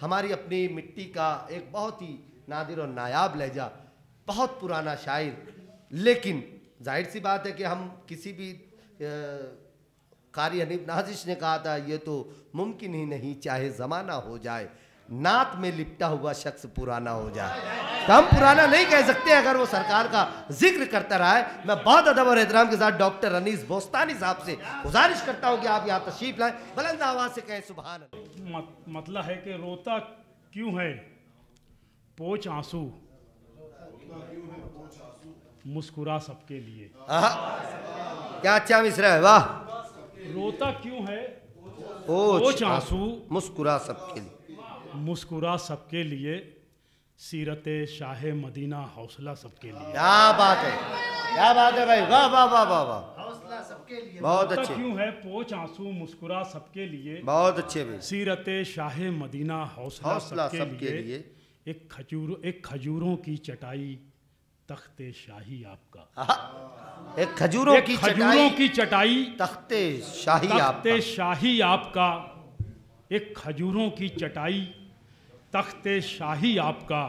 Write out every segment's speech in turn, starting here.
हमारी अपनी मिट्टी का एक बहुत ही नादिर और नायाब लहजा, बहुत पुराना शायर। लेकिन जाहिर सी बात है कि हम किसी भी कारी हनीफ नाजिश ने कहा था, ये तो मुमकिन ही नहीं चाहे ज़माना हो जाए, नात में लिपटा हुआ शख्स पुराना हो जाए। तो हम पुराना नहीं कह सकते अगर वो सरकार का जिक्र करता रहा है। मैं बहुत अदब और एहतराम के साथ डॉक्टर अनीस बोस्तानी साहब से गुजारिश करता हूँ कि आप यहाँ तशरीफ लाएं, बुलंद आवाज़ से कहें सुभान अल्लाह। मतलब है कि रोता क्यों है पोंछ आंसू, मुस्कुरा सबके लिए। क्या अच्छा मिसरा है, वाह। रोता क्यों है पोंछ आंसू, मुस्कुरा सबके लिए, मुस्कुरा सबके लिए, सीरते शाह मदीना हौसला सबके लिए। क्या बात है, क्या बात है भाई, वाह वाह वाह वाह वाह, हौसला सबके लिए। बहुत रोता अच्छे, क्यों है पोंछ आंसू, मुस्कुरा सबके लिए, बहुत अच्छे भाई। सीरते शाह मदीना हौसला सबके लिए। एक खजूरों की चटाई तख्ते शाही आपका, एक खजूरों की चटाई तख्ते शाही तख्ते शाही आपका, एक खजूरों की चटाई तख्ते शाही आपका,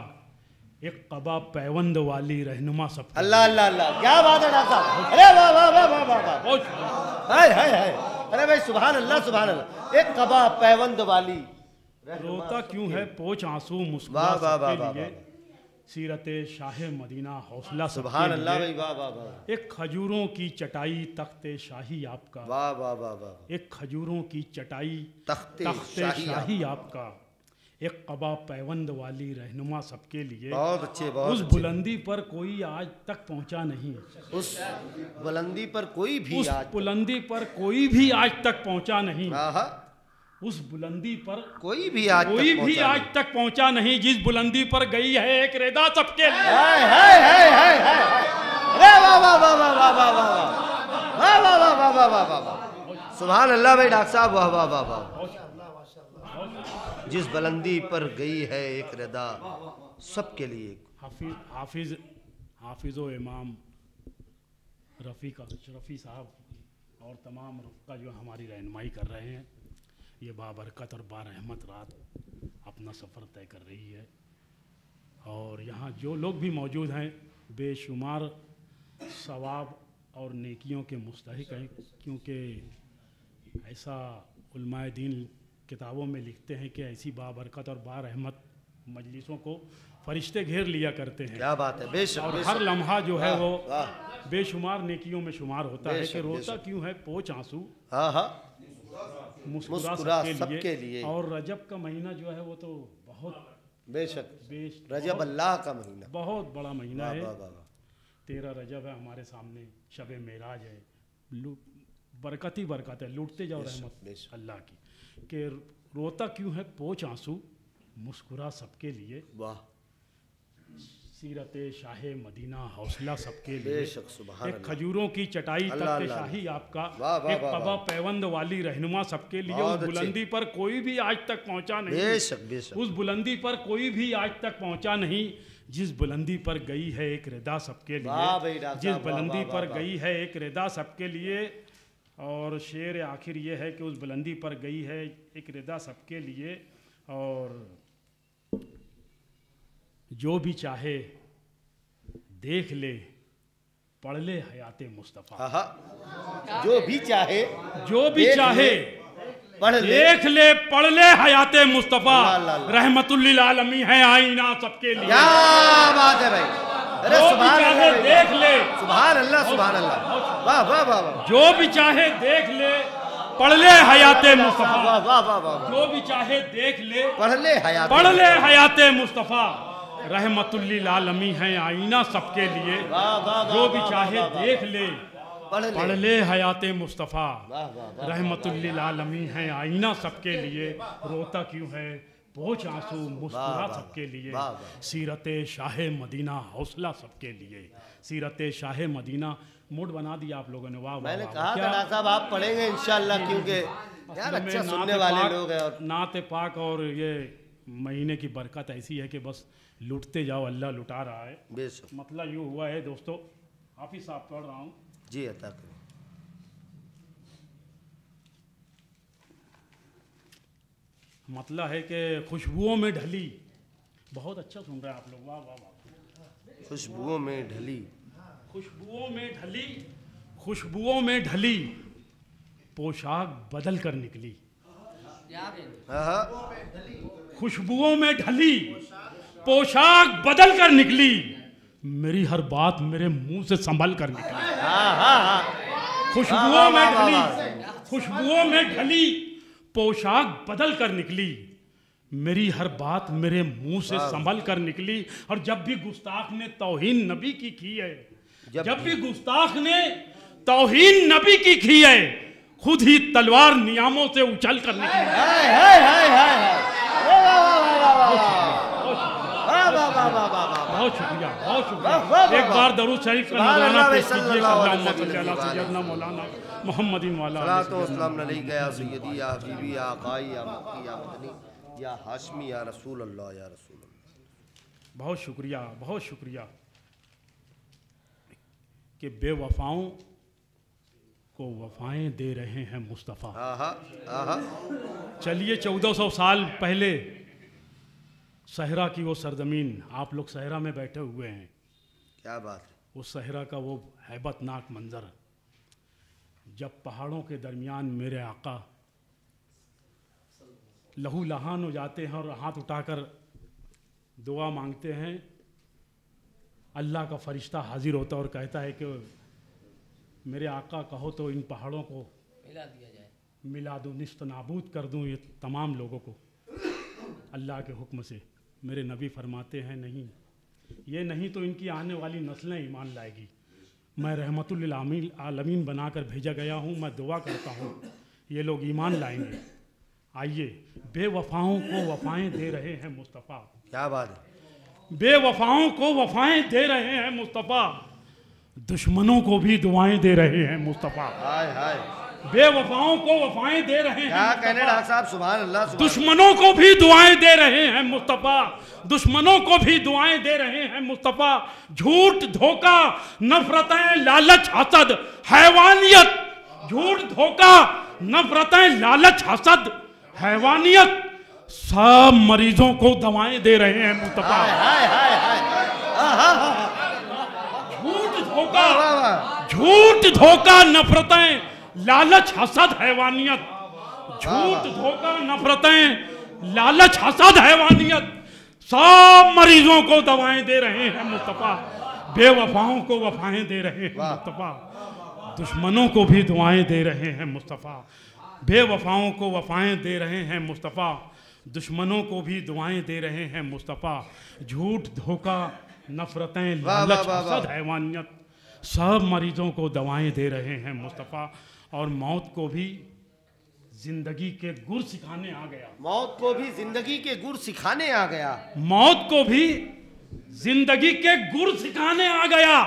एक कबा पैवंद वाली रहनुमा सब। अल्लाह अल्लाह अल्लाह, क्या बात है डॉक्टर साहब, अरे वाह वाह वाह वाह वाह वाह, हाय हाय हाय, अरे भाई सुभान अल्लाह सुभान अल्लाह। एक कबा पैवंद वाली, रोता क्यों है पोंछ आंसू, मुस्कुरा सबके लिए, सीरते शाह मदीना हौसला सुभान अल्लाह भाई, वाह वाह वाह। एक खजूरों की चटाई तख्ते शाही आपका, वाह वाह वाह वाह। एक खजूरों की चटाई तख्ते शाही आपका, एक कबा पैवंद वाली रहनुमा सबके लिए। बहुत अच्छे, बहुत उस बुलंदी पर कोई आज तक पहुंचा नहीं, उस बुलंदी पर कोई भी उस बुलंदी पर कोई भी आज तक पहुंचा नहीं, उस बुलंदी पर कोई भी आज तक पहुंचा नहीं, जिस बुलंदी पर गई है एक रेदा सबके लिए। हाय हाय हाय हाय हाय, अरे वाह वाह वाह वाह वाह वाह वाह वाह वाह वाह वाह वाह वाह वाह वाह, सुभान अल्लाह भाई डॉक्टर साहब, वाह वाह वाह वाह। जिस बुलंदी पर गई है एक रदा सबके लिए। हाफिज़ व इमाम रफ़ी साहब और तमाम रुफ़क़ा जो हमारी रहनुमाई कर रहे हैं, ये बाबरकत और बारहमत रात अपना सफ़र तय कर रही है। और यहाँ जो लोग भी मौजूद हैं बेशुमार सवाब और नेकियों के मुस्तहिक़ हैं, क्योंकि ऐसा उलमाए दीन किताबों में लिखते हैं कि ऐसी बाबरकत और बारहमत मजलिसों को फरिश्ते घेर लिया करते हैं। क्या बात है, बेशक, और हर लम्हा जो है वो बेशुमार नेकियों में शुमार होता है। कि रोता क्यों है पोंछ आंसू, मुस्कुरा सबके लिए। और रजब का महीना जो है वो तो बहुत बेशक रजब अल्लाह का महीना, बहुत बड़ा महीना है। 13 रजब है हमारे सामने, शब मेराज है, बरकत ही बरकत है, लूटते जाओ रहमत अल्लाह की। कि रोता क्यों है पोंछ आंसू, मुस्कुरा सबके लिए, वाह, सीरते शाह मदीना हौसला सबके लिए। एक खजूरों की चटाई तख्ते शाही आपका, एक कबा पैवंद वाली रहनुमा सबके लिए। उस बुलंदी पर कोई भी आज तक पहुंचा नहीं, उस बुलंदी पर कोई भी आज तक पहुंचा नहीं, जिस बुलंदी पर गई है एक रिदा सबके लिए, जिस बुलंदी पर गई है एक रिदा सबके लिए। और शेर आखिर ये है कि उस बुलंदी पर गई है एक रिदा सबके लिए। और जो भी चाहे देख ले पढ़ ले हयाते मुस्तफ़ा, जो भी चाहे देख ले पढ़ ले हयाते मुस्तफ़ा, रहमतुल्लिल आलमीन है आईना सबके लिए। क्या बात है भाई, अरे सुभान अल्लाह, देख ले, सुभान अल्लाह सुभान अल्लाह, वाह वाह वाह। जो भी चाहे देख ले पढ़ ले हयाते मुस्तफ़ा, वाह वाह वाह वाह। जो भी चाहे देख ले पढ़ ले हयाते मुस्तफ़ा, रहमतुल्लिल आलमीन है आईना सबके लिए। जो भी चाहे देख ले पढ़ ले हयाते मुस्तफ़ा, रहमतुल्लिल आलमीन है आईना सबके लिए। रोता क्यों है पोंछ आंसू, मुस्कुरा सबके लिए, सीरते शाह मदीना हौसला सबके लिए। सीरते शाह मदीना मूड बना दिया आप लोगों ने, वाह। मैंने कहा था डॉक्टर साहब आप पढ़ेंगे इंशाअल्लाह, क्योंकि यार अच्छा सुनने वाले लोग हैं। और नात पाक और ये महीने की बरकत ऐसी है कि बस लूटते जाओ, अल्लाह लुटा रहा है। मतलब यूँ हुआ है दोस्तों, हाफिज़ साहब पढ़ रहा हूँ जी, अता करें। मतलब है कि खुशबुओं में ढली। बहुत अच्छा सुन रहे हैं आप लोग, वाह वाह वाह। खुशबुओं में ढली, खुशबुओं में ढली, खुशबुओं में ढली, पोशाक बदल कर निकली। खुशबुओं में ढली, पोशाक बदल कर निकली, मेरी हर बात मेरे मुंह से संभल कर निकली। खुशबुओं में ढली, खुशबुओं में ढली, पोशाक बदल कर निकली, मेरी हर बात मेरे मुंह से संभल कर निकली। और जब भी गुस्ताख ने तौहीन नबी की है, जब भी गुस्ताख ने तौहीन नबी की है, खुद ही तलवार नियामों से उछल कर निकली। बहुत शुक्रिया, बहुत शुक्रिया। एक बार दरूद शरीफ का नजराना पेश कीजिए। सल्लल्लाहु मौलाना मोहम्मदिन वाला सय्यदी या हबीबी या आकाई या मक्की या मदनी या हाशमी या रसूल अल्लाह या रसूल अल्लाह। बहुत शुक्रिया, बहुत शुक्रिया कि बेवफाओं को वफाएं दे रहे हैं मुस्तफ़ा। चलिए 1400 साल पहले सहरा की वो सरजमीन, आप लोग सहरा में बैठे हुए हैं, क्या बात है। उस सहरा का वो हैबतनाक मंजर, जब पहाड़ों के दरमियान मेरे आका लहू लहान हो जाते हैं और हाथ उठाकर दुआ मांगते हैं, अल्लाह का फरिश्ता हाजिर होता है और कहता है कि मेरे आका कहो तो इन पहाड़ों को मिला दिया जाए, मिला दूँ, निस्त नाबूद कर दूँ ये तमाम लोगों को अल्लाह के हुक्म से। मेरे नबी फरमाते हैं नहीं, ये नहीं तो इनकी आने वाली नस्लें ईमान लाएगी। मैं रहमतुल लिल आलमीन बनाकर भेजा गया हूँ, मैं दुआ करता हूँ ये लोग ईमान लाएंगे। आइए, बेवफाओं को वफाएं दे रहे हैं मुस्तफ़ा। क्या बात है। बेवफाओं को वफाएं दे रहे हैं मुस्तफ़ा, दुश्मनों को भी दुआएं दे रहे हैं मुस्तफ़ा। हाय हाय। बेवफाओं को वफाएं दे रहे हैं। क्या कहने डॉक्टर साहब, सुभान अल्लाह। दुश्मनों को भी दुआएं दे रहे हैं मुस्तफ़ा, दुश्मनों को भी दुआएं दे रहे हैं मुस्तफ़ा। झूठ, धोखा, नफरतें, लालच, हसद, हैवानियत। झूठ, धोखा, नफरतें, लालच, हसद, हैवानियत, सब मरीजों को दवाएं दे रहे हैं मुस्तफ़ा। झूठ, धोखा, नफरतें, लालच, हसद, हैवानियत। झूठ, धोखा, नफरतें, लालच, हसद, हैवानियत, सब मरीजों को दवाएं दे रहे हैं मुस्तफ़ा। बेवफाओं को वफाएं दे रहे हैं मुस्तफ़ा, दुश्मनों को भी दुआएं दे रहे हैं मुस्तफ़ा। बेवफाओं को वफाएं दे रहे हैं मुस्तफ़ा, दुश्मनों को भी दुआएं दे रहे हैं मुस्तफ़ा। झूठ, धोखा, नफरतें, लालच, हसद, हैवानियत, सब मरीजों को दवाएं दे रहे हैं मुस्तफ़ा। और मौत को भी जिंदगी के गुर सिखाने आ गया। मौत को भी जिंदगी के गुर सिखाने आ गया। मौत को भी जिंदगी के गुर सिखाने आ गया।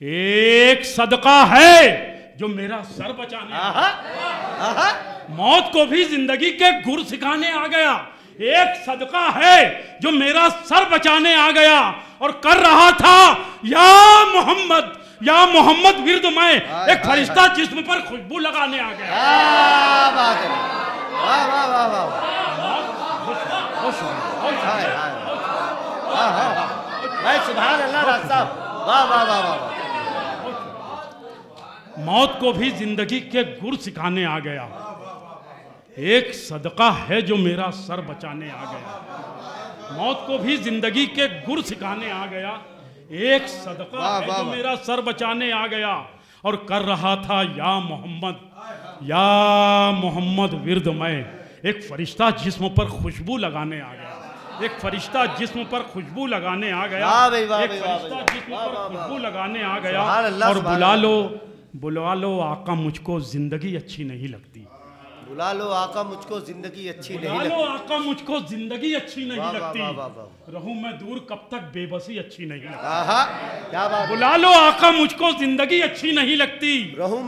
एक सदका है जो मेरा सर बचाने आ गया। मौत को भी जिंदगी के गुर सिखाने आ गया। एक सदका है जो मेरा सर बचाने आ गया और कर रहा था या मोहम्मद, या मोहम्मद विर्द में एक फरिश्ता जिस्म पर खुशबू लगाने आ गया। बात है। वाह वाह वाह वाह। सुभान अल्लाह डॉक्टर साहब, वाह वाह वाह वाह। मौत को भी जिंदगी के गुर सिखाने आ गया। एक सदका है जो मेरा सर बचाने आ गया। मौत को भी जिंदगी के गुर सिखाने आ गया। एक सदका है जो मेरा सर बचाने आ गया और कर रहा था या मोहम्मद विर्द में एक फरिश्ता जिस्म पर खुशबू लगाने आ गया। एक फरिश्ता जिस्म पर खुशबू लगाने आ गया। एक फरिश्ता जिस्म पर खुशबू लगाने आ गया और बुला लो आका, मुझको जिंदगी अच्छी नहीं लगती। बुला लो आका, मुझको जिंदगी अच्छी नहीं लगती। बुला लो आका, मुझको जिंदगी अच्छी नहीं लगती। रहूं मैं दूर कब तक, बेबसी अच्छी नहीं लगती। क्या बात। बुला लो आका, मुझको जिंदगी अच्छी नहीं लगती। रहूं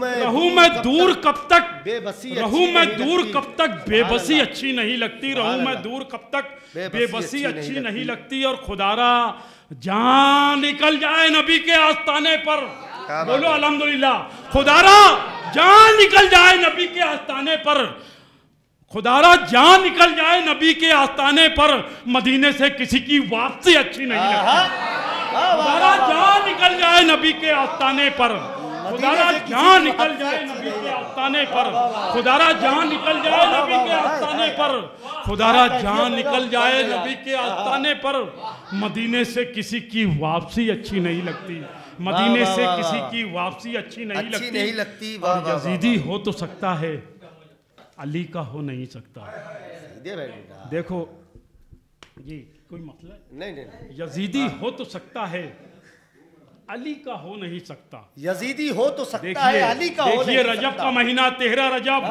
मैं दूर कब तक, बेबसी। रहूं मैं दूर कब तक, बेबसी अच्छी नहीं लगती। रहूं मैं दूर कब तक, बेबसी अच्छी नहीं लगती। और खुदारा जान निकल जाए नबी के आस्ताने पर, बोलो अल्हम्दुलिल्लाह। खुदारा जान निकल जाए नबी के आस्ताने पर, खुदारा जान निकल जाए नबी के आस्ताने पर, मदीने से किसी की वापसी अच्छी नहीं लगती। खुदारा जान निकल जाए नबी के आस्ताने पर, खुदारा जान निकल जाए नबी के आस्ताने पर, खुदारा जान निकल जाए नबी के आस्ताने पर, खुदारा जान निकल जाए नबी के आस्ताने पर, मदीने से किसी की वापसी अच्छी नहीं लगती। मदीने से किसी की वापसी अच्छी नहीं लगती। और यजीदी हो तो सकता है, अली का हो नहीं सकता। देखो जी, कोई मसला नहीं। यजीदी हो तो सकता है, अली का हो नहीं सकता। यजीदी हो तो सकता है, अली का हो नहीं सकता। देखिए रजब का महीना 13 रजब,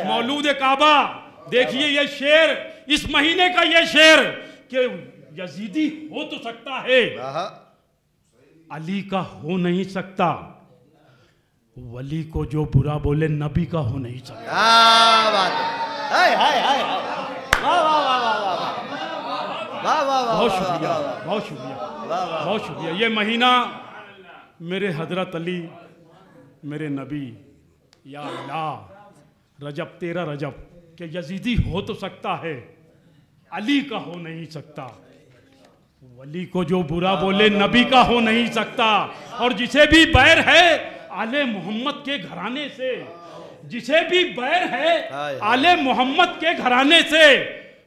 मौलूद काबा। देखिए ये शेर, इस महीने का ये शेर कि यजीदी हो तो सकता है, अली का हो नहीं सकता। वली को जो बुरा बोले नबी का हो नहीं सकता। बहुत शुक्रिया, बहुत शुक्रिया, बहुत शुक्रिया। ये महीना मेरे हजरत अली, मेरे नबी, या अल्लाह, रजब 13 रजब के यजीदी हो तो सकता है, अली का हो नहीं सकता। वली को जो बुरा बोले नबी का हो नहीं सकता। और जिसे भी बैर है आले मोहम्मद के घराने से, जिसे भी बैर है आले मोहम्मद के घराने से,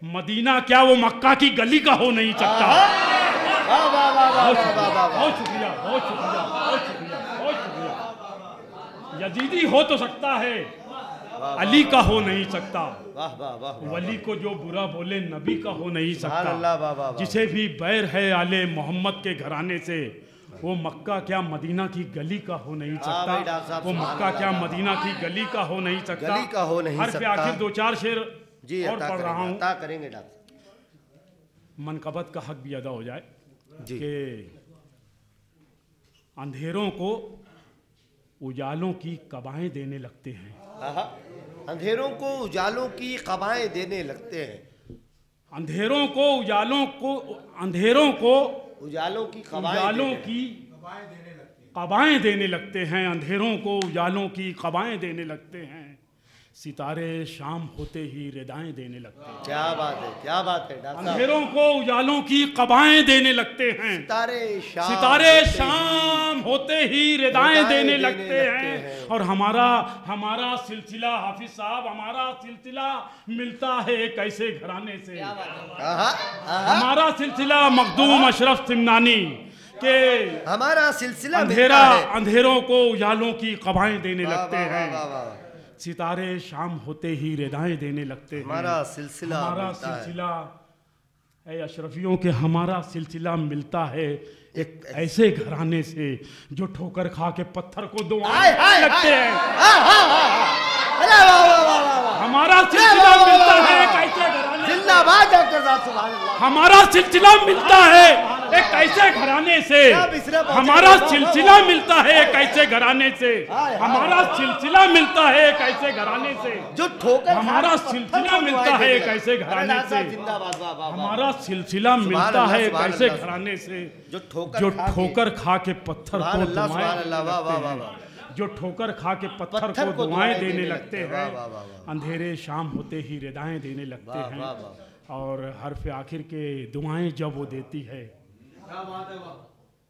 मदीना क्या वो मक्का की गली का हो नहीं सकता। बहुत शुक्रिया, बहुत शुक्रिया, बहुत शुक्रिया, बहुत शुक्रिया, बहुत शुक्रिया। यजीदी हो तो सकता है, अली का हो नहीं सकता। वली को जो बुरा बोले नबी का हो नहीं सकता। जिसे भी बैर है आले मोहम्मद के घराने से, वो मक्का क्या मदीना की गली का हो नहीं सकता। वो मक्का क्या मदीना की गली का हो नहीं सकता। गली का हो नहीं सकता। आखिर 2-4 शेर जी और पढ़ रहा हूँ, करेंगे डॉक्टर, मनकबत का हक भी अदा हो जाए कि अंधेरों को उजालों की कबाएं देने लगते हैं। अंधेरों को उजालों की कबाएं देने लगते हैं। अंधेरों को उजालों को, अंधेरों को उजालों की कबाएं देने लगते हैं। अंधेरों को उजालों की कबाएं देने लगते हैं। सितारे शाम होते ही रिदाएं देने लगते हैं। क्या बात है, क्या बात है डॉक्टर। अंधेरों को उजालों की कबाएं देने लगते हैं। सितारे शाम होते ही रिदाएं देने लगते हैं। और हमारा सिलसिला, हाफिज साहब, हमारा सिलसिला मिलता है एक ऐसे घराने से। हमारा सिलसिला मखदूम अशरफ सिमनानी के, हमारा सिलसिला अंधेरों को उजालों की कबाएं देने लगते हैं। सितारे शाम होते ही रिदाएं देने लगते हैं। हमारा सिलसिला है अशरफियों के, हमारा सिलसिला मिलता है एक ऐसे घराने से जो ठोकर खा के पत्थर को दुआएं लगते हैं। हमारा सिलसिला मिलता है एक ऐसे घराने, जिंदाबाद डॉक्टर साहब, सुभान अल्लाह। हमारा सिलसिला मिलता है एक ऐसे घराने से, हमारा सिलसिला मिलता है एक ऐसे घराने से, हमारा सिलसिला मिलता है एक ऐसे घराने से जो ठोकर, हमारा सिलसिला मिलता है एक ऐसे घराने से, हमारा सिलसिला मिलता है एक ऐसे घराने से जो ठोकर खा के पत्थर को दुआएं, जो ठोकर खा के पत्थर को दुआएं देने लगते हैं। अंधेरे शाम होते ही रिदाएं देने लगते हैं। और हर्फ आखिर के दुआएं जब वो देती है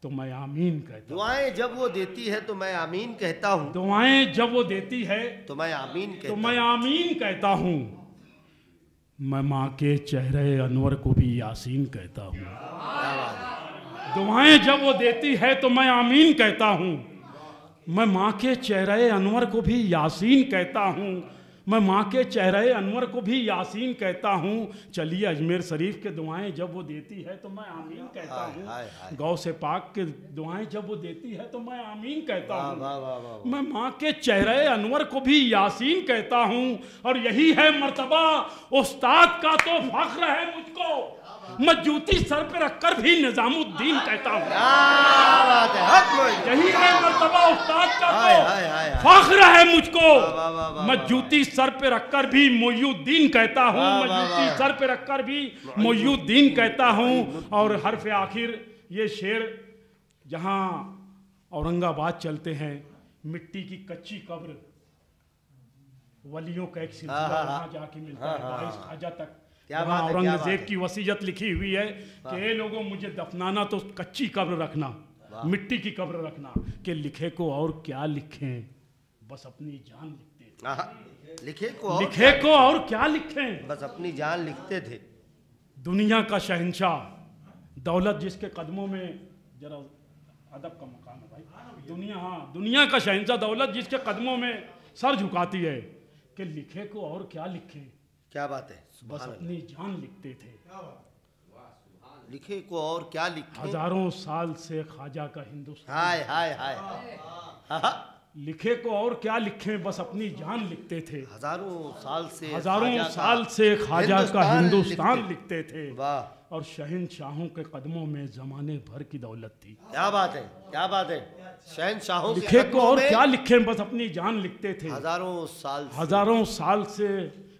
तो मैं आमीन कहता हूँ। दुआएं जब वो देती है तो मैं आमीन कहता हूँ। दुआएं जब वो देती है तो मैं आमीन कहता हूँ। मैं माँ के चेहरे अनवर को भी यासीन कहता हूँ। दुआएं जब वो देती है तो मैं आमीन कहता हूँ। मैं माँ के चेहरे अनवर को भी यासीन कहता हूँ। मैं माँ के चेहरे अनवर को भी यासीन कहता हूँ। चलिए अजमेर शरीफ के दुआएं जब वो देती है तो मैं आमीन कहता हूँ। गौ से पाक के दुआएं जब वो देती है तो मैं आमीन कहता हूँ। मैं माँ के चेहरे अनवर को भी यासीन कहता हूँ। और यही है मर्तबा उस्ताद का तो फख्र है मुझको, मैं जूती सर पे रखकर भी निजामुद्दीन कहता हूँ। यही है मर्तबा उस्ताद का तो फख्र है मुझको, मैं जूती सर पे रखकर भी मोयुद्दीन कहता हूँ। मैं जूती सर पे रखकर भी मोयुद्दीन कहता हूँ। और हर्फ आखिर ये शेर, जहाँ औरंगाबाद चलते हैं, मिट्टी की कच्ची कब्र, वलियों का एक सिलसिला वहाँ जाके मिलता है 22 ख्वाजा तक। वहाँ औरंगजेब की वसीयत लिखी हुई है कि ये लोगों मुझे दफनाना तो कच्ची कब्र रखना, मिट्टी की कब्र रखना, कि लिखे को और क्या लिखें, बस अपनी जान लिखते थे। लिखे को और क्या लिखें, बस अपनी जान लिखते थे। दुनिया का शहंशाह, दौलत जिसके कदमों में, जरा अदब का मकान है भाई, दुनिया का शहंशाह दौलत जिसके कदमों में सर झुकाती है, कि लिखे को और क्या लिखें, क्या बात है, बस अपनी जान लिखते थे। लिखे को और क्या लिखें, हजारों साल से ख्वाजा का हिंदुस्तान, हाय हाय हाय, लिखे को और क्या लिखें, बस अपनी जान लिखते थे। हजारों साल से ख्वाजा का हिंदुस्तान लिखते थे। वाह। और शहंशाहों के कदमों में जमाने भर की दौलत थी। क्या बात है, क्या बात है, शहंशाहों के लिखे को और क्या लिखें, बस अपनी जान लिखते थे। हजारों साल से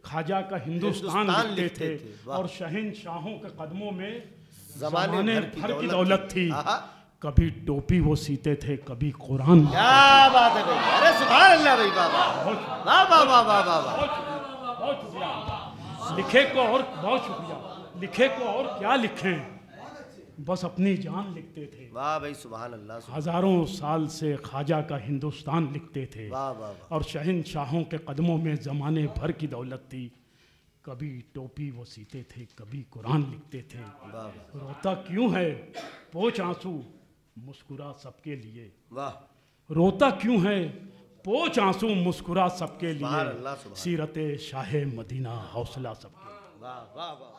ख्वाजा का हिंदुस्तान लिखते थे। और शहंशाहों के कदमों में जमाने भर की दौलत थी। कभी टोपी वो सीते थे, कभी कुरान। क्या बात है भाई, अरे सुभान अल्लाह भाई, वाह वाह वाह वाह वाह, बहुत शुक्रिया। लिखे को और, बहुत शुक्रिया। लिखे को और क्या लिखें, बस अपनी जान लिखते थे। वाह भाई, सुभान अल्लाह। हजारों साल से ख्वाजा का हिंदुस्तान लिखते थे। वाह वाह। और शहंशाहों के कदमों में जमाने भर की दौलत थी। कभी टोपी वो सीते थे, कभी कुरान लिखते थे। रोता क्यों है पोंछ आंसू, मुस्कुरा सबके लिए। वाह। रोता क्यों है पोंछ आंसू, मुस्कुरा सबके लिए। सीरते शाहे मदीना, हौसला सबके। वाह वाह वाह।